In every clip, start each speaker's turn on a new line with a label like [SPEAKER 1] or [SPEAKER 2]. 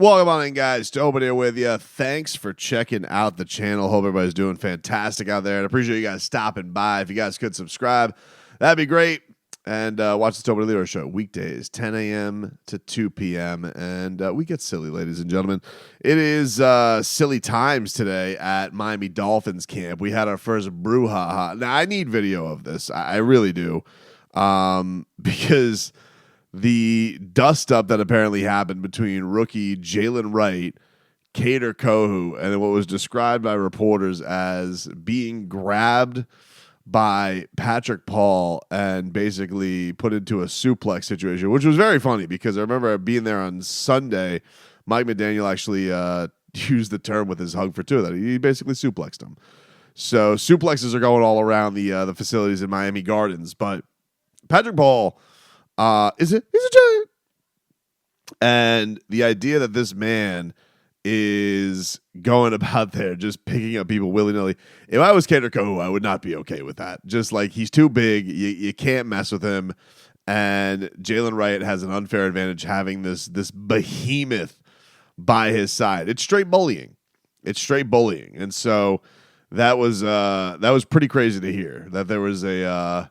[SPEAKER 1] Welcome on in, guys. Tobin here with you. Thanks for checking out the channel. Hope everybody's doing fantastic out there. And I appreciate you guys stopping by. If you guys could subscribe, that'd be great. And watch the Tobin and Leroy show weekdays, 10 a.m. to 2 p.m. And we get silly, ladies and gentlemen. It is silly times today at Miami Dolphins camp. We had our first brouhaha. Now, I need video of this. I really do. Because the dust-up that apparently happened between rookie Jalen Wright, Kader Kohu, and what was described by reporters as being grabbed by Patrick Paul and basically put into a suplex situation, which was very funny because I remember being there on Sunday. Mike McDaniel actually used the term with his hug for two that he basically suplexed him. So suplexes are going all around the facilities in Miami Gardens, but Patrick Paul is a giant. And the idea that this man is going about there just picking up people willy-nilly. If I was Kader Kohu, I would not be okay with that. Just like he's too big. You can't mess with him. And Jalen Wright has an unfair advantage having this behemoth by his side. It's straight bullying. And so that was pretty crazy to hear that there was a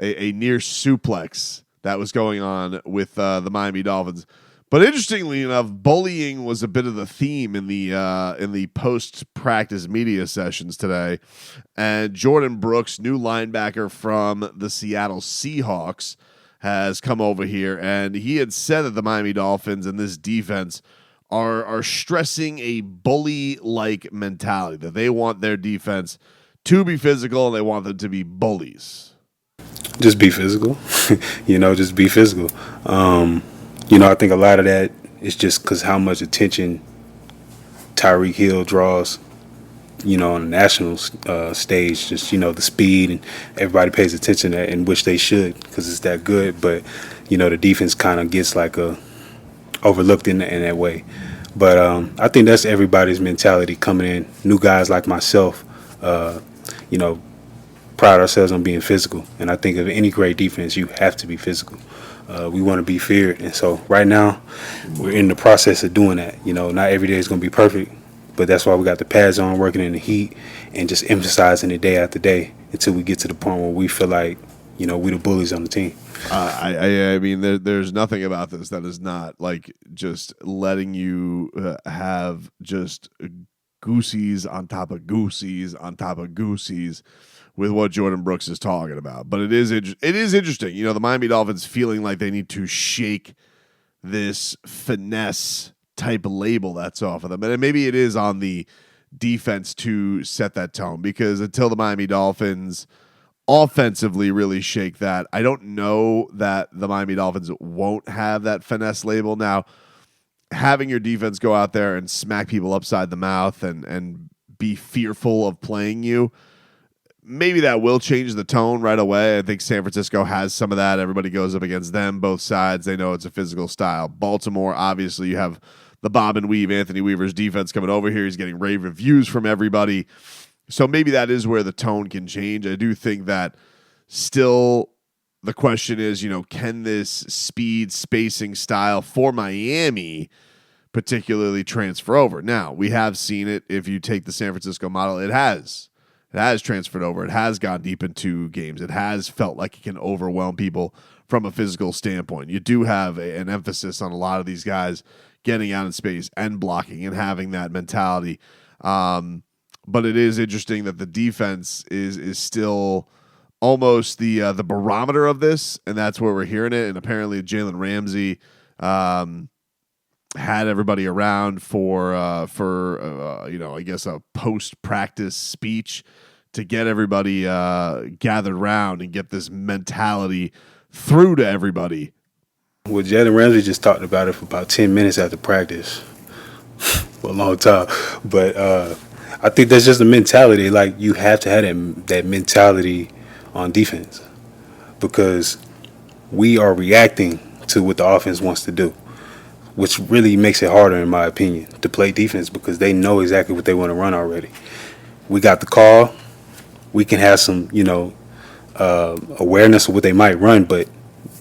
[SPEAKER 1] near suplex that was going on with the Miami Dolphins. But interestingly enough, bullying was a bit of the theme in the post-practice media sessions today. And Jordyn Brooks, new linebacker from the Seattle Seahawks, has come over here, and he had said that the Miami Dolphins and this defense are stressing a bully-like mentality, that they want their defense to be physical and they want them to be bullies.
[SPEAKER 2] Just be physical, just be physical. I think a lot of that is just because how much attention Tyreek Hill draws, on the national stage. Just, the speed, and everybody pays attention to that, and which they should because it's that good. But, the defense kind of gets overlooked in that way. But I think that's everybody's mentality coming in. New guys like myself, pride ourselves on being physical. And I think of any great defense, you have to be physical. We want to be feared. And so right now, we're in the process of doing that. Not every day is going to be perfect, but that's why we got the pads on, working in the heat, and just emphasizing it day after day until we get to the point where we feel like, we the bullies on the team.
[SPEAKER 1] I mean, there's nothing about this that is not like just letting you have just goosies on top of goosies on top of goosies with what Jordyn Brooks is talking about. But it is interesting. The Miami Dolphins feeling like they need to shake this finesse type label that's off of them. And maybe it is on the defense to set that tone, because until the Miami Dolphins offensively really shake that, I don't know that the Miami Dolphins won't have that finesse label. Now, having your defense go out there and smack people upside the mouth and be fearful of playing you, maybe that will change the tone right away. I think San Francisco has some of that. Everybody goes up against them, both sides. They know it's a physical style. Baltimore, obviously, you have the bob and weave Anthony Weaver's defense coming over here. He's getting rave reviews from everybody. So maybe that is where the tone can change. I do think that still the question is, can this speed spacing style for Miami particularly transfer over? Now, we have seen it. If you take the San Francisco model, it has transferred over. It has gone deep into games. It has felt like it can overwhelm people from a physical standpoint. You do have an emphasis on a lot of these guys getting out in space and blocking and having that mentality. But it is interesting that the defense is still almost the barometer of this, and that's where we're hearing it. And apparently Jalen Ramsey had everybody around for I guess a post-practice speech to get everybody gathered around and get this mentality through to everybody.
[SPEAKER 2] Well, Jalen Ramsey just talked about it for about 10 minutes after practice. For a long time. But I think that's just a mentality. Like, you have to have that mentality on defense, because we are reacting to what the offense wants to do, which really makes it harder, in my opinion, to play defense, because they know exactly what they want to run already. We got the call. We can have some, awareness of what they might run, but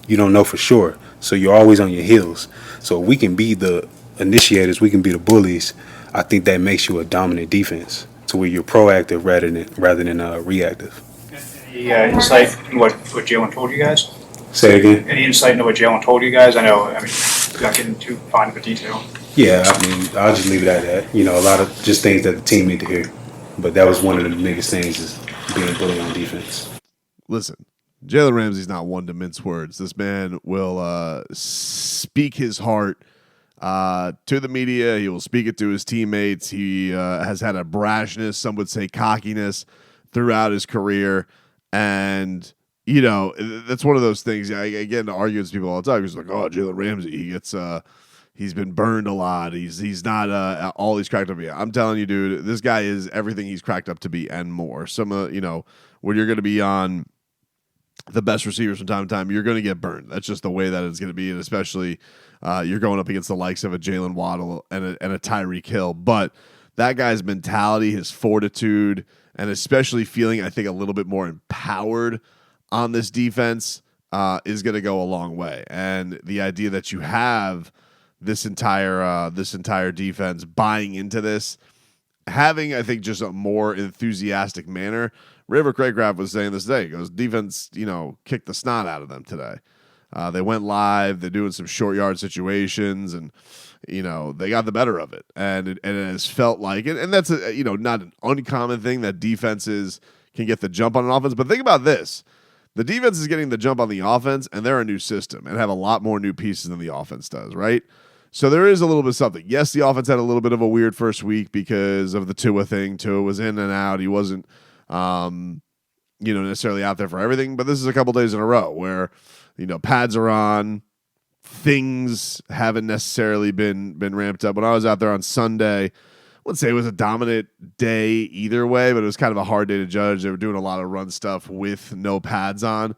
[SPEAKER 2] you don't know for sure. So you're always on your heels. So we can be the initiators, we can be the bullies. I think that makes you a dominant defense, to where you're proactive rather than reactive.
[SPEAKER 3] Any insight in what Jalen told you guys?
[SPEAKER 2] Say again.
[SPEAKER 3] Any insight into what Jalen told you guys? I mean, without getting too fine of a detail.
[SPEAKER 2] Yeah, I mean, I'll just leave it at that. You know, a lot of just things that the team need to hear. But that was one of the biggest things, is being bullied on defense.
[SPEAKER 1] Listen, Jalen Ramsey's not one to mince words. This man will speak his heart to the media. He will speak it to his teammates. He has had a brashness, some would say cockiness, throughout his career. And, you know, that's one of those things. I get into arguments with people all the time. He's like, oh, Jalen Ramsey, he gets he's been burned a lot. He's not all he's cracked up to be. I'm telling you, dude, this guy is everything he's cracked up to be and more. Some you know, when you're going to be on the best receivers from time to time, you're going to get burned. That's just the way that it's going to be, and especially you're going up against the likes of a Jalen Waddle and a Tyreek Hill. But that guy's mentality, his fortitude, and especially feeling, I think, a little bit more empowered on this defense is going to go a long way. And the idea that you have this entire defense buying into this, having, I think, just a more enthusiastic manner. River Craycraft was saying this today. He goes, defense, you know, kicked the snot out of them today. They went live. They're doing some short yard situations, and you know they got the better of it. And it has felt like it, and that's a, you know, not an uncommon thing that defenses can get the jump on an offense. But think about this: the defense is getting the jump on the offense, and they're a new system and have a lot more new pieces than the offense does, right? So there is a little bit of something. Yes, the offense had a little bit of a weird first week because of the Tua thing. Tua was in and out. He wasn't, you know, necessarily out there for everything. But this is a couple days in a row where, you know, pads are on. Things haven't necessarily been ramped up. When I was out there on Sunday, I wouldn't say it was a dominant day either way, but it was kind of a hard day to judge. They were doing a lot of run stuff with no pads on.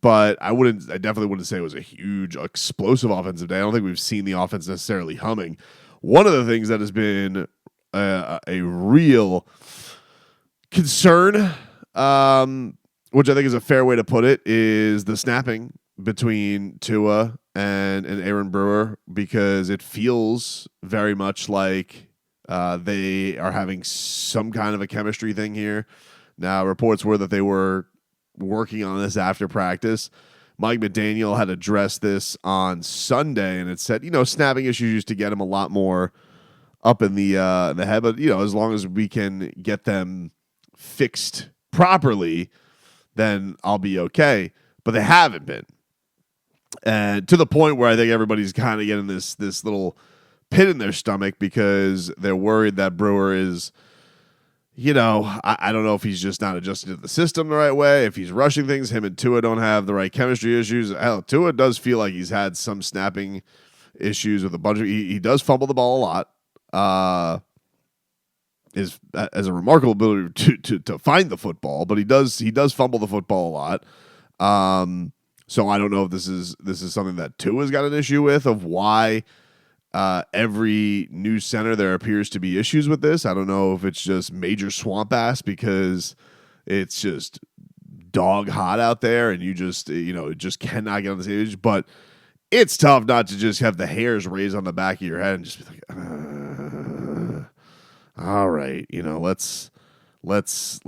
[SPEAKER 1] But I definitely wouldn't say it was a huge explosive offensive day. I don't think we've seen the offense necessarily humming. One of the things that has been a real concern, which I think is a fair way to put it, is the snapping between Tua and Aaron Brewer, because it feels very much like they are having some kind of a chemistry thing here. Now, reports were that they were working on this after practice. Mike McDaniel had addressed this on Sunday, and it said, you know, snapping issues used to get him a lot more up in the head, but you know, as long as we can get them fixed properly, then I'll be okay. But they haven't been, and to the point where I think everybody's kind of getting this little pit in their stomach because they're worried that Brewer is, you know, I don't know if he's just not adjusting to the system the right way, if he's rushing things. Him and Tua don't have the right chemistry issues. Hell, Tua does feel like he's had some snapping issues with a bunch of. He does fumble the ball a lot. Is as a remarkable ability to find the football, but he does fumble the football a lot. So I don't know if this is something that Tua's got an issue with, of why every new center there appears to be issues with this. I don't know if it's just major swamp ass because it's just dog hot out there and you just, you know, just cannot get on the stage. But it's tough not to just have the hairs raised on the back of your head and just be like, all right, you know, let's just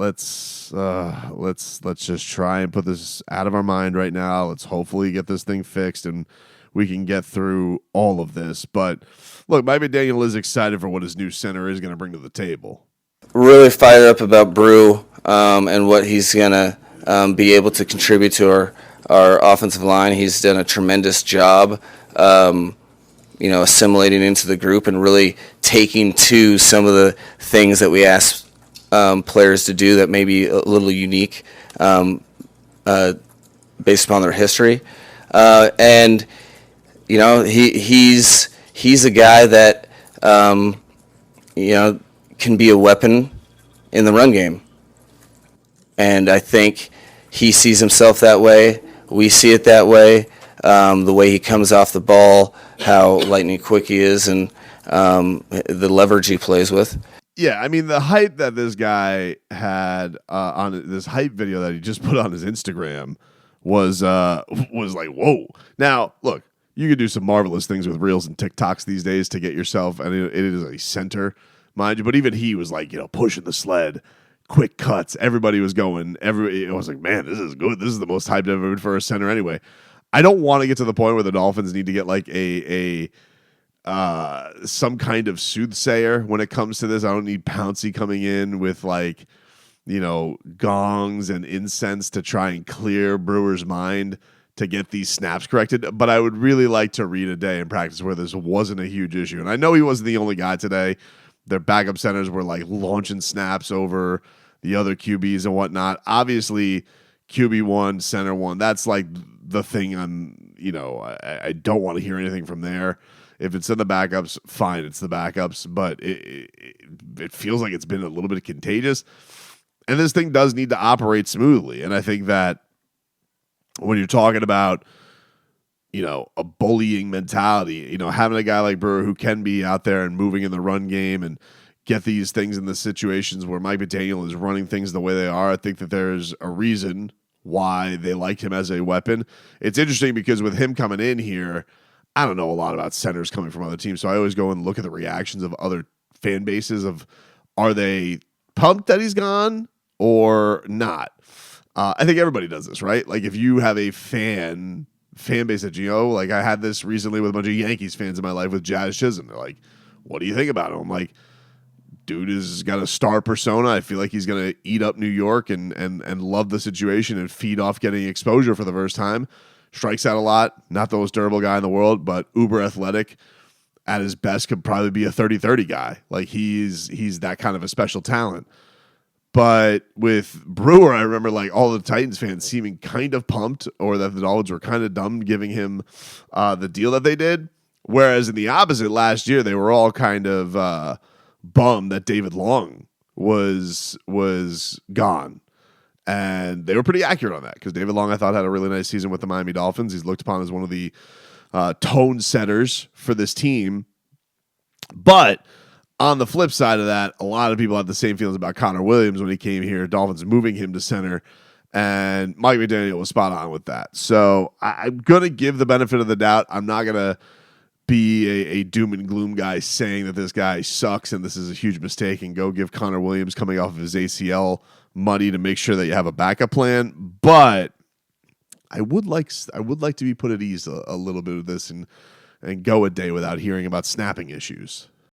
[SPEAKER 1] try and put this out of our mind right now. Let's hopefully get this thing fixed and we can get through all of this. But look, Mike McDaniel is excited for what his new center is going to bring to the table.
[SPEAKER 4] Really fired up about Brew and what he's going to be able to contribute to our offensive line. He's done a tremendous job, you know, assimilating into the group and really taking to some of the things that we ask players to do that may be a little unique based upon their history. And you know, he's a guy that you know, can be a weapon in the run game, and I think he sees himself that way. We see it that way. The way he comes off the ball, how lightning quick he is, and the leverage he plays with.
[SPEAKER 1] Yeah, I mean, the hype that this guy had on this hype video that he just put on his Instagram was like, whoa. Now, look, you can do some marvelous things with reels and TikToks these days to get yourself, and it is a center, mind you. But even he was like, pushing the sled, quick cuts. Everybody was going. I was like, man, this is good. This is the most hyped I've ever been for a center anyway. I don't want to get to the point where the Dolphins need to get like some kind of soothsayer when it comes to this. I don't need Pouncey coming in with like, gongs and incense to try and clear Brewer's mind to get these snaps corrected. But I would really like to read a day in practice where this wasn't a huge issue. And I know he wasn't the only guy today. Their backup centers were like launching snaps over the other QBs and whatnot. Obviously, QB1, center one, that's like the thing I don't want to hear anything from there. If it's in the backups, fine, it's the backups. But it feels like it's been a little bit contagious. And this thing does need to operate smoothly. And I think that when you're talking about, a bullying mentality, having a guy like Brewer who can be out there and moving in the run game and get these things in the situations where Mike McDaniel is running things the way they are, I think that there's a reason why they like him as a weapon. It's interesting because with him coming in here, I don't know a lot about centers coming from other teams, so I always go and look at the reactions of other fan bases of, are they pumped that he's gone or not? I think everybody does this, right? Like if you have a fan base that like I had this recently with a bunch of Yankees fans in my life with Jazz Chisholm. They're like, what do you think about him? I'm like, dude has got a star persona. I feel like he's going to eat up New York and love the situation and feed off getting exposure for the first time. Strikes out a lot. Not the most durable guy in the world, but uber athletic. At his best could probably be a 30-30 guy. Like he's that kind of a special talent. But with Brewer, I remember like all the Titans fans seeming kind of pumped, or that the Dolphins were kind of dumb giving him the deal that they did. Whereas in the opposite last year, they were all kind of bummed that David Long was gone. And they were pretty accurate on that because David Long, I thought, had a really nice season with the Miami Dolphins. He's looked upon as one of the tone setters for this team. But on the flip side of that, a lot of people have the same feelings about Connor Williams when he came here. Dolphins moving him to center, and Mike McDaniel was spot on with that. So I'm going to give the benefit of the doubt. I'm not going to be a doom and gloom guy saying that this guy sucks and this is a huge mistake and go give Connor Williams coming off of his ACL money to make sure that you have a backup plan. But I would like to be put at ease a little bit of this and go a day without hearing about snapping issues.